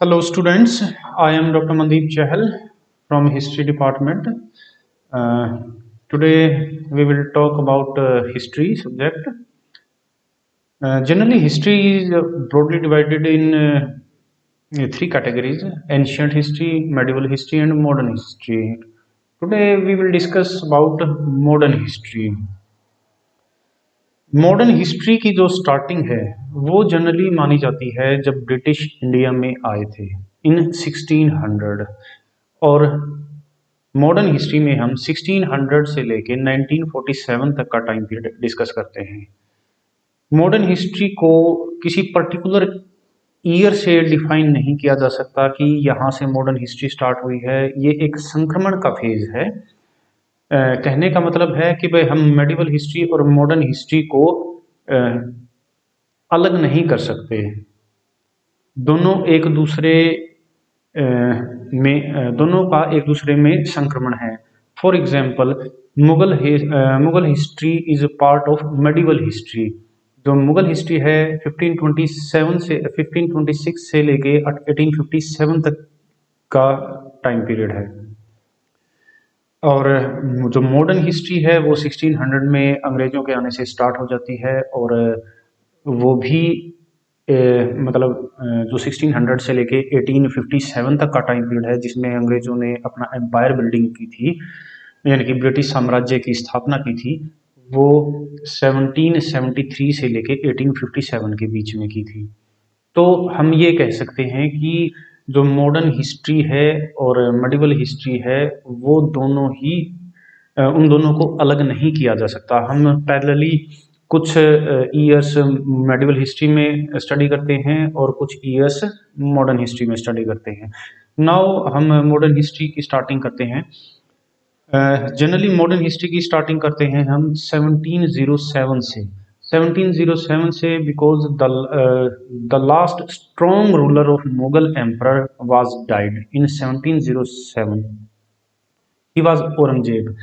Hello students, I am Dr. Mandeep Chahal from History Department. Uh, Today we will talk about history subject. Generally history is broadly divided in three categories: ancient history, medieval history and modern history. Today we will discuss about modern history. Modern history की जो starting है वो generally मानी जाती है जब British India में आए थे इन 1600। और मॉडर्न हिस्ट्री में हम 1600 से लेके 1947 तक का टाइम पीरियड डिस्कस करते हैं। मॉडर्न हिस्ट्री को किसी पर्टिकुलर ईयर से डिफाइन नहीं किया जा सकता कि यहाँ से मॉडर्न हिस्ट्री स्टार्ट हुई है। ये एक संक्रमण का फेज है। कहने का मतलब है कि भाई हम मेडिवल हिस्ट्री और मॉडर्न हिस्ट्री को अलग नहीं कर सकते। दोनों एक दूसरे दोनों का एक दूसरे में संक्रमण है। For example Mughal history is part of medieval history. जो मुगल हिस्ट्री है 1526 से लेके 1857 तक का टाइम पीरियड है। और जो मॉडर्न हिस्ट्री है वो 1600 में अंग्रेजों के आने से स्टार्ट हो जाती है। और वो भी जो 1600 से लेके 1857 तक का टाइम पीरियड है जिसमें अंग्रेजों ने अपना एम्पायर बिल्डिंग की थी, यानी कि ब्रिटिश साम्राज्य की स्थापना की थी, वो 1773 से लेके 1857 के बीच में की थी। तो हम ये कह सकते हैं कि जो मॉडर्न हिस्ट्री है और मेडिवल हिस्ट्री है वो दोनों ही उन दोनों को अलग नहीं किया जा सकता। हम पैरेलली कुछ ईयर्स मेडिवल हिस्ट्री में स्टडी करते हैं और कुछ ईयर्स मॉडर्न हिस्ट्री में स्टडी करते हैं। नाउ हम मॉडर्न हिस्ट्री की स्टार्टिंग करते हैं। जनरली मॉडर्न हिस्ट्री की स्टार्टिंग करते हैं हम 1707 से। 1707 से because the last strong ruler of Mughal emperor was died in 1707। He was Aurangzeb.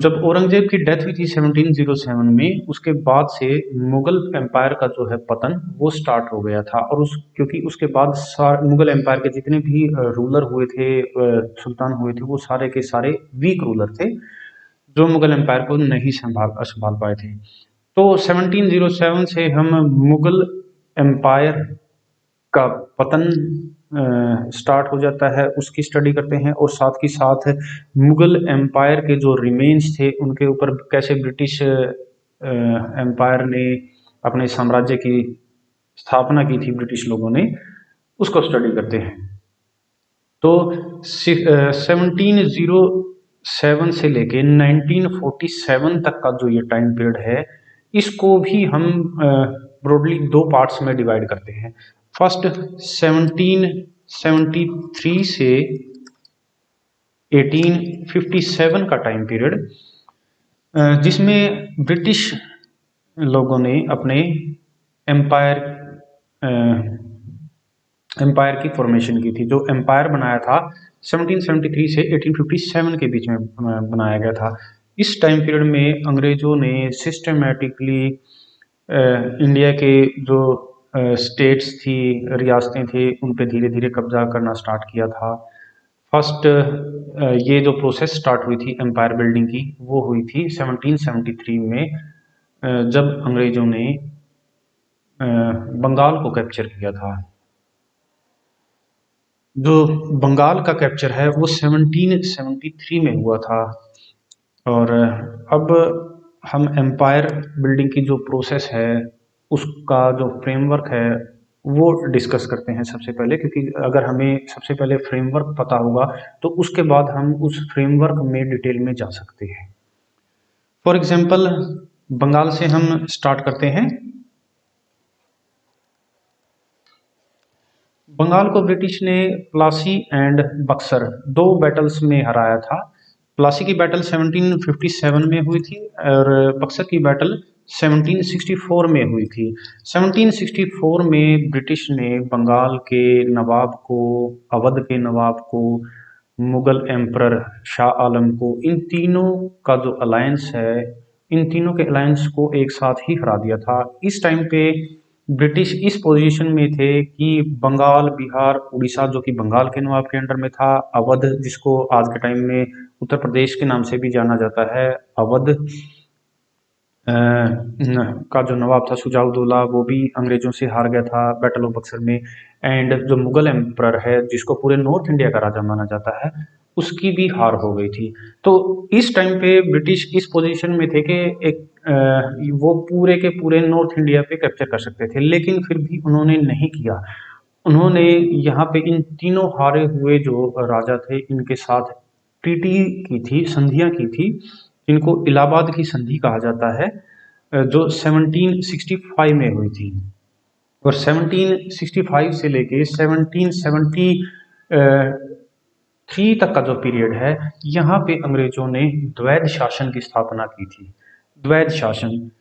जब औरंगजेब की डेथ हुई थी 1707 में, उसके बाद से मुगल एम्पायर का जो है पतन वो स्टार्ट हो गया था। और क्योंकि उसके बाद मुगल एम्पायर के जितने भी रूलर हुए थे, सुल्तान हुए थे, वो सारे के सारे वीक रूलर थे जो मुगल एम्पायर को नहीं संभाल पाए थे। तो 1707 से हम मुगल एम्पायर का पतन स्टार्ट हो जाता है, उसकी स्टडी करते हैं। और साथ ही साथ मुगल एम्पायर के जो रिमेन्स थे उनके ऊपर कैसे ब्रिटिश एम्पायर ने अपने साम्राज्य की स्थापना की थी ब्रिटिश लोगों ने, उसको स्टडी करते हैं। तो 1707 से लेके 1947 तक का जो ये टाइम पीरियड है इसको भी हम ब्रॉडली दो पार्ट्स में डिवाइड करते हैं। फर्स्ट 1773 से 1857 का टाइम पीरियड, जिसमें ब्रिटिश लोगों ने अपने एम्पायर की फॉर्मेशन की थी। जो एम्पायर बनाया था 1773 से 1857 के बीच में बनाया गया था। इस टाइम पीरियड में अंग्रेजों ने सिस्टमेटिकली इंडिया के जो स्टेट्स थी, रियासतें थी, उन पे धीरे धीरे कब्जा करना स्टार्ट किया था। फर्स्ट ये जो प्रोसेस स्टार्ट हुई थी एम्पायर बिल्डिंग की वो हुई थी 1773 में, जब अंग्रेजों ने बंगाल को कैप्चर किया था। जो बंगाल का कैप्चर है वो 1773 में हुआ था। और अब हम एम्पायर बिल्डिंग की जो प्रोसेस है उसका जो फ्रेमवर्क है वो डिस्कस करते हैं सबसे पहले, क्योंकि अगर हमें सबसे पहले फ्रेमवर्क पता होगा तो उसके बाद हम उस फ्रेमवर्क में डिटेल में जा सकते हैं। फॉर एग्जाम्पल बंगाल से हम स्टार्ट करते हैं। बंगाल को ब्रिटिश ने प्लासी एंड बक्सर दो बैटल्स में हराया था। प्लासी की बैटल 1757 में हुई थी और बक्सर की बैटल 1764 में हुई थी। 1764 में ब्रिटिश ने बंगाल के नवाब को, अवध के नवाब को, मुगल एम्परर शाह आलम को, इन तीनों का जो अलायंस है, इन तीनों के अलायंस को एक साथ ही हरा दिया था। इस टाइम पे ब्रिटिश इस पोजीशन में थे कि बंगाल, बिहार, उड़ीसा जो कि बंगाल के नवाब के अंडर में था, अवध जिसको आज के टाइम में उत्तर प्रदेश के नाम से भी जाना जाता है, अवध का जो नवाब था शुजाउद्दौला वो भी अंग्रेजों से हार गया था बैटल ऑफ बक्सर में। एंड जो मुगल एम्परर है जिसको पूरे नॉर्थ इंडिया का राजा माना जाता है उसकी भी हार हो गई थी। तो इस टाइम पे ब्रिटिश इस पोजीशन में थे कि एक वो पूरे के पूरे नॉर्थ इंडिया पे कैप्चर कर सकते थे, लेकिन फिर भी उन्होंने नहीं किया। उन्होंने यहाँ पे इन तीनों हारे हुए जो राजा थे इनके साथ ट्रीटी की थी, संधियां की थी, जिनको इलाहाबाद की संधि कहा जाता है, जो 1765 में हुई थी। और 1765 से लेके 1773 तक का जो पीरियड है यहाँ पे अंग्रेजों ने द्वैध शासन की स्थापना की थी। द्वैध शासन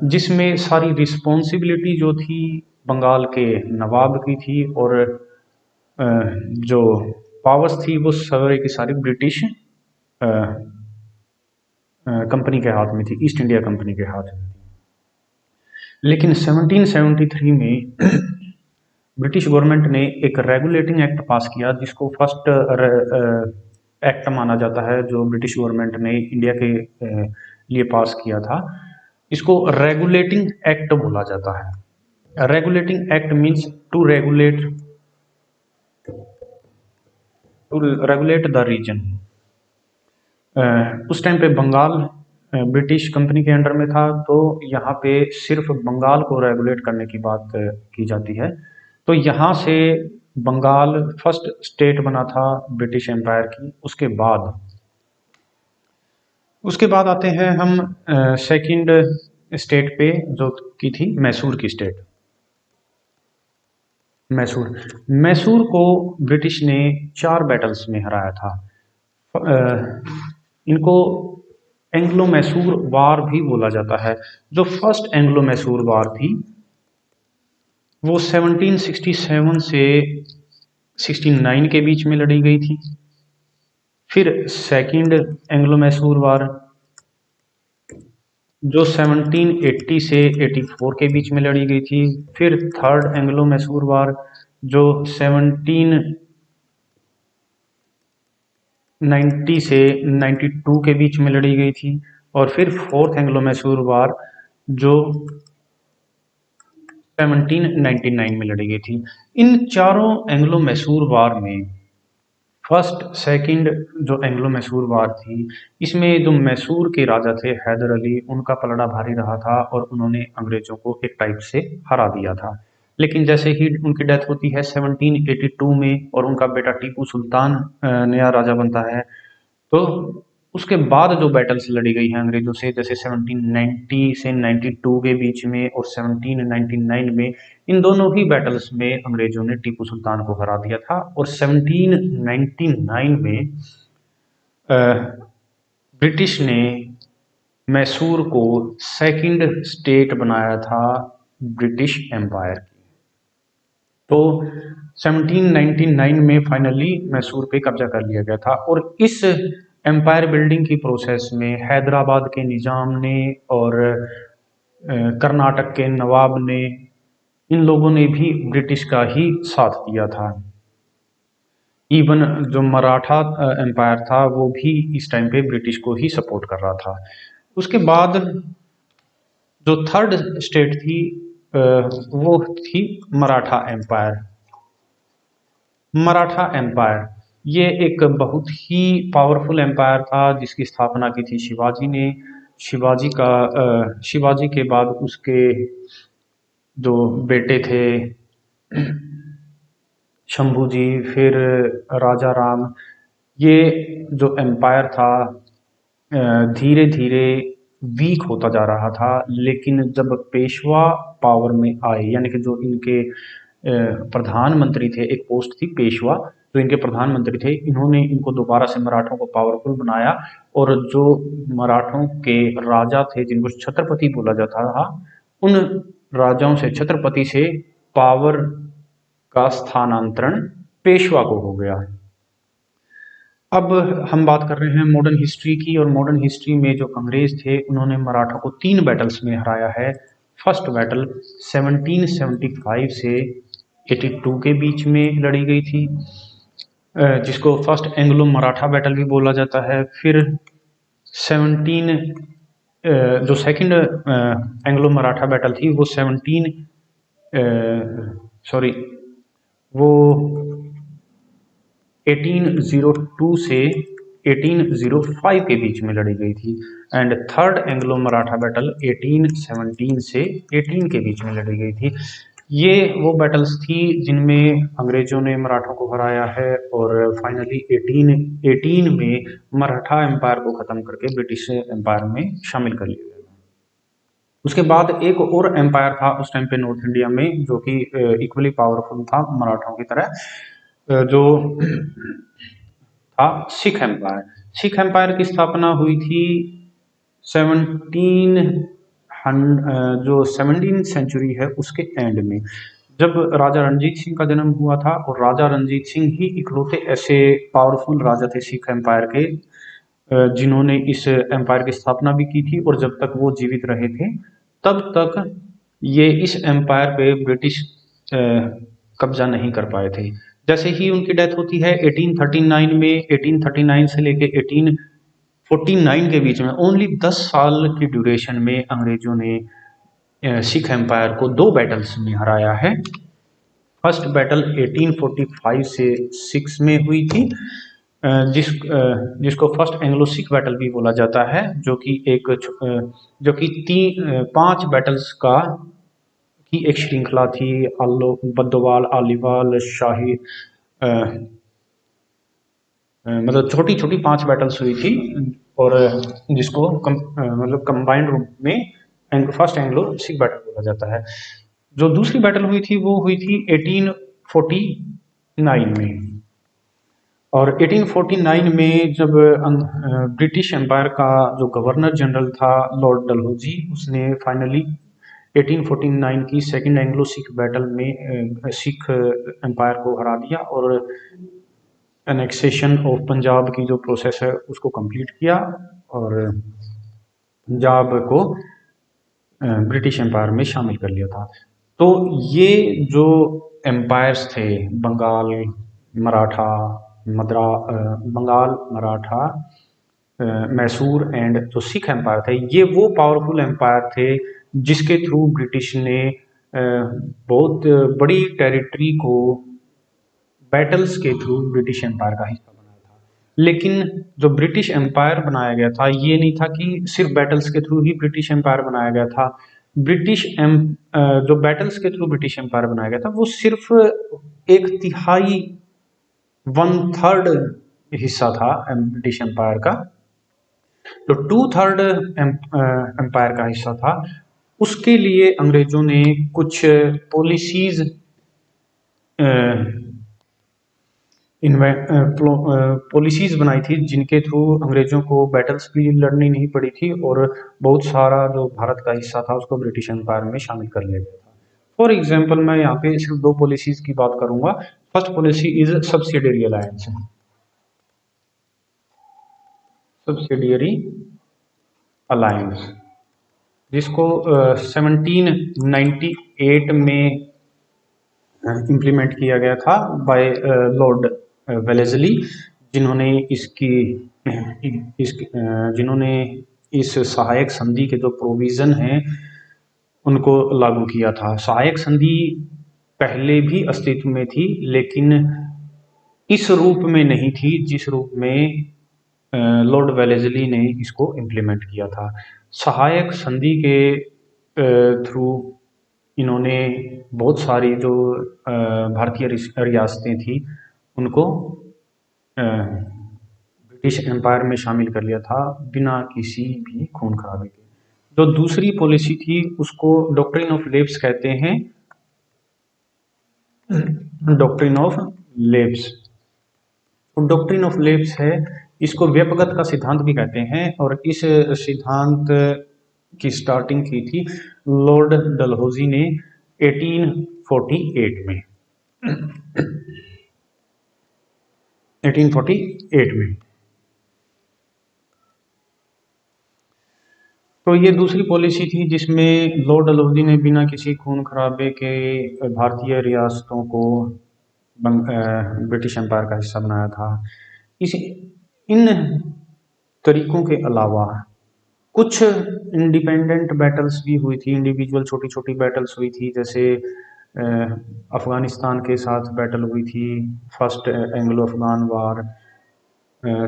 जिसमें सारी रिस्पॉन्सिबिलिटी जो थी बंगाल के नवाब की थी, और जो पावर्स थी वो सारी की सारी ब्रिटिश कंपनी के हाथ में थी, ईस्ट इंडिया कंपनी के हाथ में थी। लेकिन 1773 में ब्रिटिश गवर्नमेंट ने एक रेगुलेटिंग एक्ट पास किया जिसको फर्स्ट एक्ट माना जाता है जो ब्रिटिश गवर्नमेंट ने इंडिया के लिए पास किया था। इसको रेगुलेटिंग एक्ट बोला जाता है। Regulating act means to regulate the region. उस टाइम पे बंगाल ब्रिटिश कंपनी के अंडर में था, तो यहाँ पे सिर्फ बंगाल को रेगुलेट करने की बात की जाती है। तो यहाँ से बंगाल फर्स्ट स्टेट बना था ब्रिटिश एम्पायर की। उसके बाद आते हैं हम सेकंड स्टेट पे जो की थी मैसूर की स्टेट। मैसूर को ब्रिटिश ने 4 बैटल्स में हराया था। इनको एंग्लो मैसूर वार भी बोला जाता है। जो फर्स्ट एंग्लो मैसूर वार थी वो 1767 से 69 के बीच में लड़ी गई थी। फिर सेकंड एंग्लो मैसूर वार जो 1780 से 84 के बीच में लड़ी गई थी। फिर थर्ड एंग्लो मैसूर वार जो 1790 से 92 के बीच में लड़ी गई थी। और फिर फोर्थ एंग्लो मैसूर वार जो 1799 में लड़ी गई थी। इन चारों एंग्लो मैसूर वार में फर्स्ट सेकंड जो एंग्लो मैसूर वार थी, इसमें जो मैसूर के राजा थे हैदर अली, उनका पलड़ा भारी रहा था और उन्होंने अंग्रेजों को एक टाइप से हरा दिया था। लेकिन जैसे ही उनकी डेथ होती है 1782 में और उनका बेटा टीपू सुल्तान नया राजा बनता है, तो उसके बाद जो बैटल्स लड़ी गई हैं अंग्रेजों से, जैसे 1790 से 92 के बीच में और 1799 में, इन दोनों ही बैटल्स में अंग्रेजों ने टीपू सुल्तान को हरा दिया था। और 1799 में ब्रिटिश ने मैसूर को सेकंड स्टेट बनाया था ब्रिटिश एम्पायर की। तो 1799 में फाइनली मैसूर पे कब्जा कर लिया गया था। और इस एम्पायर बिल्डिंग की प्रोसेस में हैदराबाद के निजाम ने और कर्नाटक के नवाब ने, इन लोगों ने भी ब्रिटिश का ही साथ दिया था। इवन जो मराठा एम्पायर था वो भी इस टाइम पे ब्रिटिश को ही सपोर्ट कर रहा था। उसके बाद जो थर्ड स्टेट थी वो थी मराठा एम्पायर। मराठा एम्पायर ये एक बहुत ही पावरफुल एम्पायर था जिसकी स्थापना की थी शिवाजी ने। शिवाजी के बाद उसके जो बेटे थे शंभू जी, फिर राजा राम, ये जो एम्पायर था धीरे धीरे वीक होता जा रहा था। लेकिन जब पेशवा पावर में आए, यानी कि जो इनके प्रधानमंत्री थे, एक पोस्ट थी पेशवा, जो इनके प्रधानमंत्री थे, इन्होंने इनको दोबारा से मराठों को पावरफुल बनाया। और जो मराठों के राजा थे जिनको छत्रपति बोला जाता था, उन राजाओं से, छत्रपति से पावर का स्थानांतरण पेशवा को हो गया। अब हम बात कर रहे हैं मॉडर्न हिस्ट्री की, और मॉडर्न हिस्ट्री में जो अंग्रेज थे उन्होंने मराठा को 3 बैटल्स में हराया है। फर्स्ट बैटल 1775 से 82 के बीच में लड़ी गई थी, जिसको फर्स्ट एंग्लो मराठा बैटल भी बोला जाता है। फिर 17 जो सेकंड एंग्लो मराठा बैटल थी वो 17 सॉरी वो 1802 से 1805 के बीच में लड़ी गई थी। And third Anglo Maratha battle 1817 से 18 के बीच में लड़ी गई थी। ये वो बैटल्स थी जिनमें अंग्रेजों ने मराठों को हराया है और फाइनली 1818 में मराठा एम्पायर को खत्म करके ब्रिटिश एम्पायर में शामिल कर लिया गया। उसके बाद एक और एम्पायर था उस टाइम पे नॉर्थ इंडिया में जो कि इक्वली पावरफुल था मराठों की तरह, जो था सिख एम्पायर। सिख एम्पायर की स्थापना हुई थी 17 सेंचुरी है उसके एंड में, जब राजा रणजीत सिंह का जन्म हुआ था। और राजा रणजीत सिंह ही इकलौते ऐसे पावरफुल राजा थे सिख एम्पायर के जिन्होंने इस एम्पायर की स्थापना भी की थी। और जब तक वो जीवित रहे थे तब तक ये इस एम्पायर पे ब्रिटिश कब्जा नहीं कर पाए थे। जैसे ही उनकी डेथ होती है 1839 में, 1839 से लेके 1849 के बीच में ओनली 10 साल की ड्यूरेशन में अंग्रेजों ने सिख एम्पायर को 2 बैटल्स में हराया है। फर्स्ट बैटल 1845 से 6 में हुई थी, जिसको फर्स्ट एंग्लो सिख बैटल भी बोला जाता है, जो कि 5 बैटल्स का की एक श्रृंखला थी। आलो बद्दोवाल, आलीवाल, शाही मतलब छोटी छोटी 5 बैटल्स हुई थी और जिसको मतलब कंबाइंड रूप में फर्स्ट एंग्लो सिख बैटल बोला जाता है। जो दूसरी बैटल हुई थी वो हुई थी 1849 में। और 1849 में जब ब्रिटिश एम्पायर का जो गवर्नर जनरल था लॉर्ड डलहौजी, उसने फाइनली 1849 की सेकंड एंग्लो सिख बैटल में सिख एम्पायर को हरा दिया और एनेक्सेशन ऑफ पंजाब की जो प्रोसेस है उसको कंप्लीट किया और पंजाब को ब्रिटिश एम्पायर में शामिल कर लिया था। तो ये जो एम्पायर्स थे बंगाल, मराठा, बंगाल, मराठा, मैसूर एंड जो सिख एम्पायर थे, ये वो पावरफुल एम्पायर थे जिसके थ्रू ब्रिटिश ने बहुत बड़ी टेरिटरी को बैटल्स के थ्रू ब्रिटिश एम्पायर का हिस्सा बनाया था। लेकिन जो ब्रिटिश एम्पायर बनाया गया था ये नहीं था कि सिर्फ बैटल्स के थ्रू ही ब्रिटिश एम्पायर बनाया गया था। जो बैटल्स के थ्रू ब्रिटिश एम्पायर बनाया गया था वो सिर्फ 1/3 1/3 हिस्सा था ब्रिटिश एम्पायर का। जो 2/3 एम्पायर का हिस्सा था उसके लिए अंग्रेजों ने कुछ पॉलिसीज पॉलिसीज बनाई थी जिनके थ्रू अंग्रेजों को बैटल्स भी लड़नी नहीं पड़ी थी और बहुत सारा जो भारत का हिस्सा था उसको ब्रिटिश एम्पायर में शामिल कर लिया गया था। फॉर एग्जाम्पल मैं यहाँ पे सिर्फ 2 पॉलिसीज की बात करूंगा। First policy is subsidiary alliance. Subsidiary alliance जिसको 1798 में इम्प्लीमेंट किया गया था बाय लॉर्ड वेलेस्ली, जिन्होंने जिन्होंने इस सहायक संधि के जो प्रोविजन हैं उनको लागू किया था। सहायक संधि पहले भी अस्तित्व में थी लेकिन इस रूप में नहीं थी जिस रूप में लॉर्ड वेलेस्ली ने इसको इम्प्लीमेंट किया था। सहायक संधि के थ्रू इन्होंने बहुत सारी जो भारतीय रियासतें थी उनको ब्रिटिश एम्पायर में शामिल कर लिया था बिना किसी भी खून खराबे के। जो दूसरी पॉलिसी थी उसको डॉक्ट्रिन ऑफ लेब्स कहते हैं। Doctrine of labs, doctrine of labs है, इसको व्यपगत का सिद्धांत भी कहते हैं और इस सिद्धांत की स्टार्टिंग की थी लॉर्ड डलहौजी ने 1848 में। 1848 में। तो ये दूसरी पॉलिसी थी जिसमें लॉर्ड डलहौजी ने बिना किसी खून खराबे के भारतीय रियासतों को ब्रिटिश एम्पायर का हिस्सा बनाया था। इस इन तरीकों के अलावा कुछ इंडिपेंडेंट बैटल्स भी हुई थी, इंडिविजुअल छोटी छोटी बैटल्स हुई थी, जैसे अफगानिस्तान के साथ बैटल हुई थी, फर्स्ट एंग्लो अफगान वार,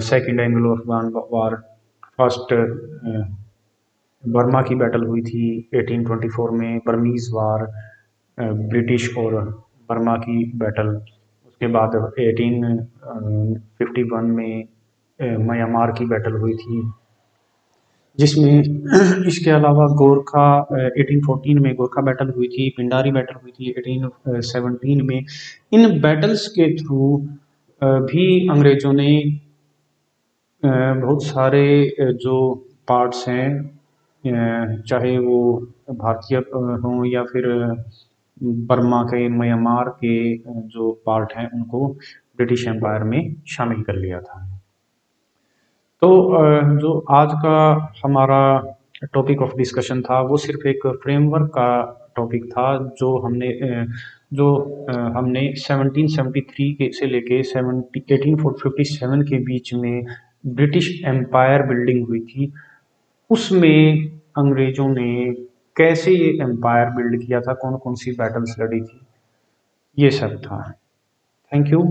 सेकंड एंग्लो अफगान वार, फर्स्ट बर्मा की बैटल हुई थी 1824 में, बर्मीज वार, ब्रिटिश और बर्मा की बैटल। उसके बाद 1851 में म्यांमार की बैटल हुई थी, जिसमें इसके अलावा गोरखा 1814 में गोरखा बैटल हुई थी, पिंडारी बैटल हुई थी 1817 में। इन बैटल्स के थ्रू भी अंग्रेजों ने बहुत सारे जो पार्ट्स हैं, चाहे वो भारतीय हों या फिर बर्मा के, म्यांमार के जो पार्ट हैं, उनको ब्रिटिश एम्पायर में शामिल कर लिया था। तो जो आज का हमारा टॉपिक ऑफ डिस्कशन था वो सिर्फ एक फ्रेमवर्क का टॉपिक था, जो हमने 1773 के से लेके 1857 के बीच में ब्रिटिश एम्पायर बिल्डिंग हुई थी, उसमें अंग्रेजों ने कैसे ये एम्पायर बिल्ड किया था, कौन कौन सी बैटल्स लड़ी थी, ये सब था। Thank you.